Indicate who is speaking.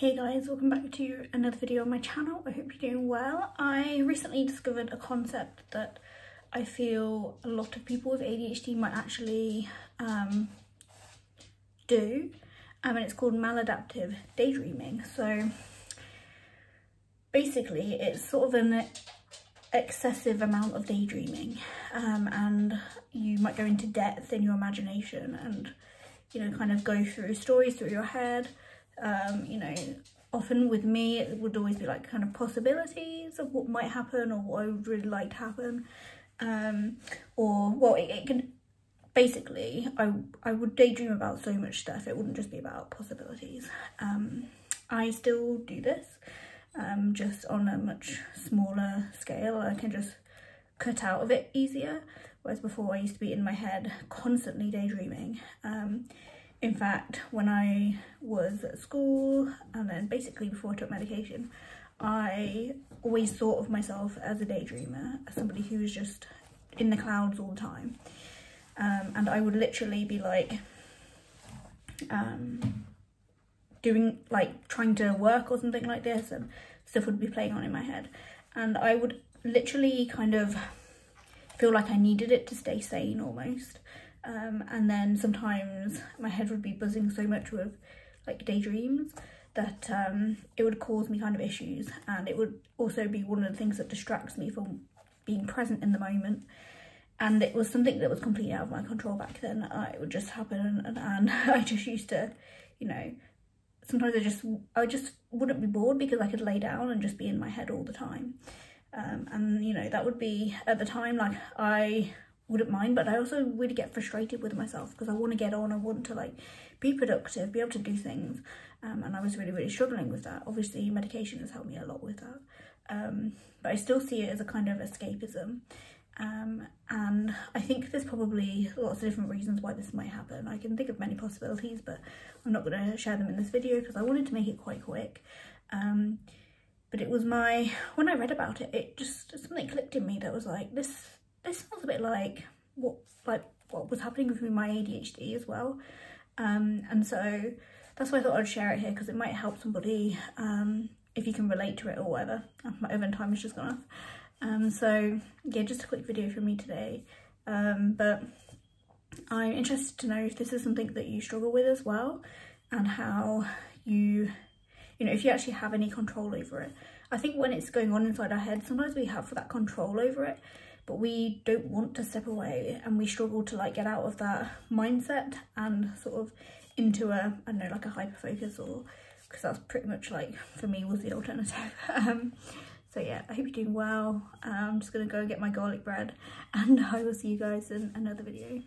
Speaker 1: Hey guys, welcome back to another video on my channel. I hope you're doing well. I recently discovered a concept that I feel a lot of people with ADHD might actually do, and it's called maladaptive daydreaming. So basically it's sort of an excessive amount of daydreaming, and you might go into depth in your imagination and, you know, kind of go through stories through your head. You know, often with me it would always be like kind of possibilities of what might happen or what I would really like to happen, or well, it can basically, I would daydream about so much stuff. It wouldn't just be about possibilities. I still do this, just on a much smaller scale. I can just cut out of it easier, whereas before I used to be in my head constantly daydreaming. In fact, when I was at school and then basically before I took medication, I always thought of myself as a daydreamer, as somebody who was just in the clouds all the time. And I would literally be like doing, like, trying to work or something like this, and stuff would be playing on in my head, and I would literally kind of feel like I needed it to stay sane almost. And then sometimes my head would be buzzing so much with like daydreams that it would cause me kind of issues, and it would also be one of the things that distracts me from being present in the moment. And it was something that was completely out of my control back then. It would just happen, and I just used to, you know, sometimes I just wouldn't be bored because I could lay down and just be in my head all the time. And you know, that would be, at the time, like, I wouldn't mind, but I also really get frustrated with myself because I want to get on, I want to like be productive, be able to do things, and I was really struggling with that. Obviously medication has helped me a lot with that, but I still see it as a kind of escapism, and I think there's probably lots of different reasons why this might happen. I can think of many possibilities, but I'm not going to share them in this video because I wanted to make it quite quick. But it was when I read about it, it just, something clicked in me that was like, this sounds a bit like what was happening with my ADHD as well. And so that's why I thought I'd share it here, because it might help somebody, if you can relate to it or whatever. My oven time has just gone off. So yeah, just a quick video from me today. But I'm interested to know if this is something that you struggle with as well, and how you know, if you actually have any control over it. I think when it's going on inside our head, sometimes we have that control over it, but we don't want to step away, and we struggle to like get out of that mindset and sort of into a, I don't know, like a hyper focus, or, because that's pretty much like, for me, was the alternative. So yeah, I hope you're doing well. I'm just gonna go get my garlic bread, and I will see you guys in another video.